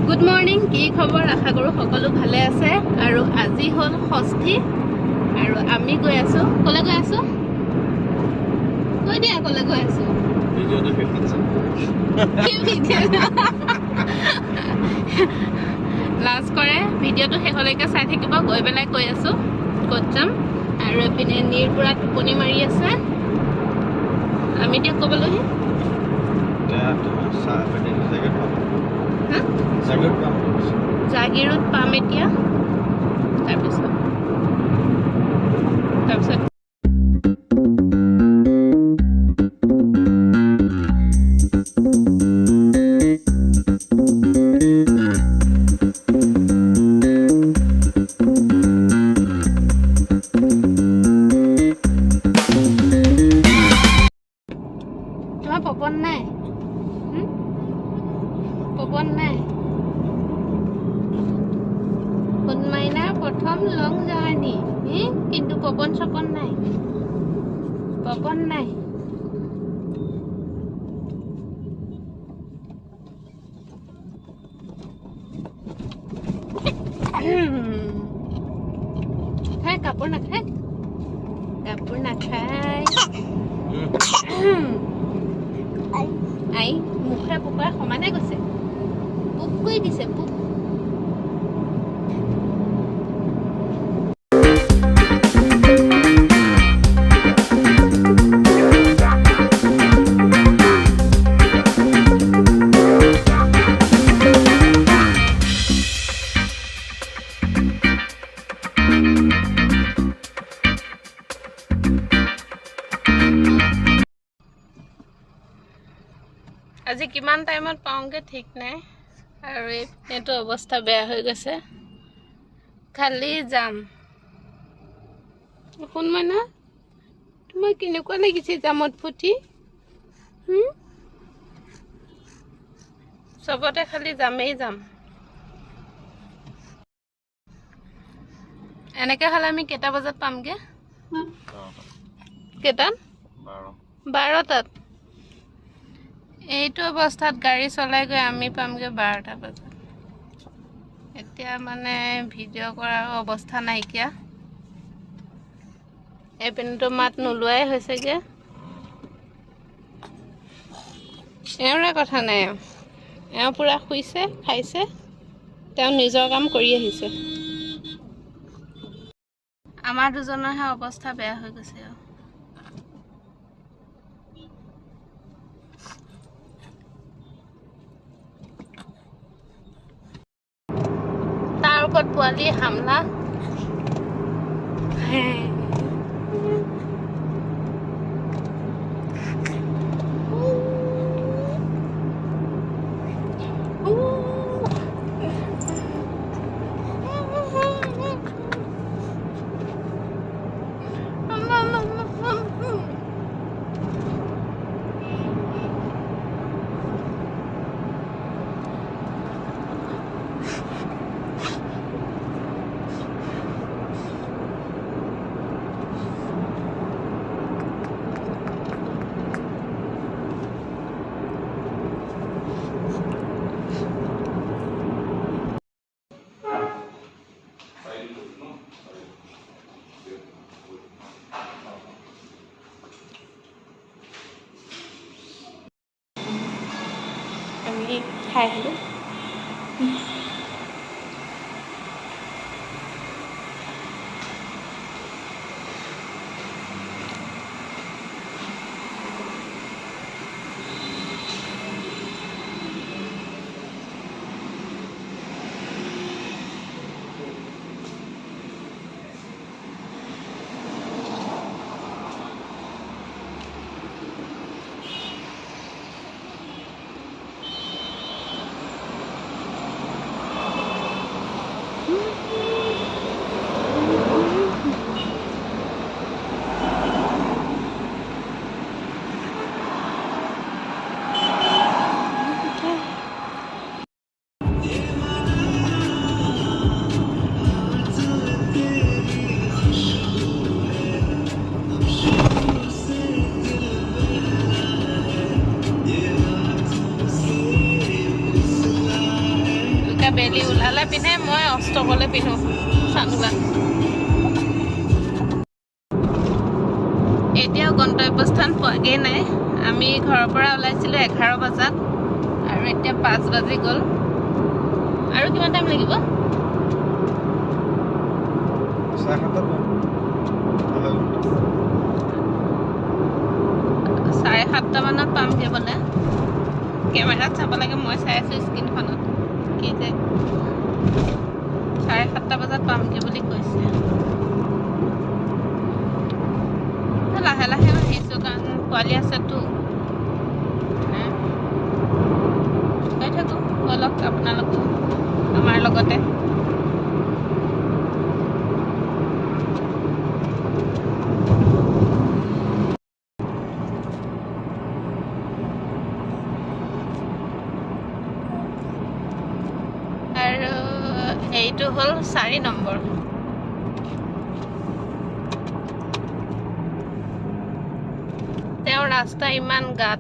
Good morning, কি খবৰ? আশা কৰোঁ সকলো ভালে আছে। আৰু আজি হ'ল ষষ্ঠী আৰু আমি গৈ আছোঁ। ক'লৈ গৈ আছোঁ? কৈ দিয়া ক'লৈ গৈ আছোঁ। লাজ কৰে, ভিডিঅ'টো শেষলৈকে চাই থাকিব। গৈ পেলাই কৈ আছোঁ ক'ত যাম। আৰু এপিনে নীৰ পুৰা টোপনি মাৰি আছে। আমি এতিয়া ক'বলৈহে জাগিৰোড পাম এতিয়া। তাৰপিছত তোমাৰ পপন নাই? পপন নাই? মাইনাৰ প্ৰথম লং জাৰ্ণি, কিন্তু পপন চপন নাই। পপন নাই। খাই কাপোৰ নাখায়, কাপোৰ নাখায়। আই মুখে পোপাই সমানে গৈছে, পোক কৰি দিছে পোক। আজি কিমান টাইমত পাওঁগে ঠিক নাই, আৰু এইটো অৱস্থা বেয়া হৈ গৈছে। খালি যাম। শুন মাইনা, তোমাৰ কেনেকুৱা লাগিছে জামত ফুটি? চবতে খালি যামেই যাম। এনেকে হ'লে আমি কেইটা বজাত পামগে? কেইটাত? 12টাত। এইটো অৱস্থাত গাড়ী চলাই গৈ আমি পামগে 12টা বজাত। এতিয়া মানে ভিডিঅ' কৰাৰ অৱস্থা নাইকিয়া। এইপিনেতো মাত নোলোৱাই হৈছেগে। এওঁৰে কথা নাই, এওঁ পুৰা শুইছে, খাইছে, তেওঁ নিজৰ কাম কৰি আহিছে। আমাৰ দুজনৰহে অৱস্থা বেয়া হৈ গৈছে আৰু। তাৰ ওপৰত পোৱালি হামলা। আমি খাই আহিলোঁ। এতিয়া বেলি ওলালে পিন্ধে, মই অষ্টকলে পিন্ধো চানগ্লাছ। এতিয়াও গন্তব্যস্থান পোৱাগৈ নাই। আমি ঘৰৰ পৰা ওলাইছিলোঁ 11 বজাত আৰু এতিয়া 5 বাজি গ'ল। আৰু কিমান টাইম লাগিব? 7:30 মানত পামগৈ বোলে। কেমেৰাত চাব লাগে, মই চাই আছোঁ স্ক্ৰীণখনত কি যে 7:30 বজাত পামগৈ বুলি কৈছে। লাহে লাহে আহিছোঁ কাৰণ পোৱালি আছেতো। গৈ থাকোঁ, ব'লক আপোনালোকো আমাৰ লগতে। আৰু এইটো হ'ল 4 নম্বৰ। তেওঁৰ ৰাস্তা ইমান গাত।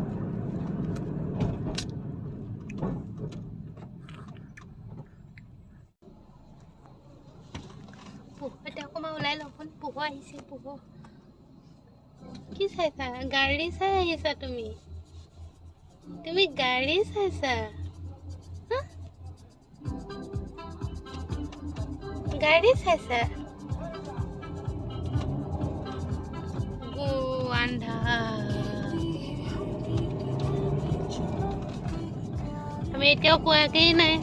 এতিয়া অকণমান ওলাই লওঁচোন। পোহৰ আহিছে, পোহৰ। কি চাইছা? গাড়ী চাই আহিছা তুমি? তুমি গাড়ী চাইছা? গাড়ী চাইছা? আমি এতিয়াও পোৱাগেই নাই।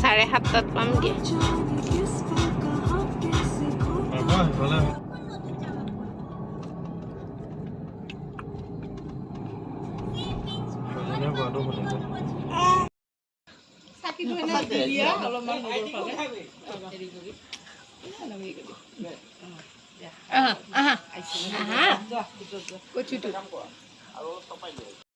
7:30 পামগে।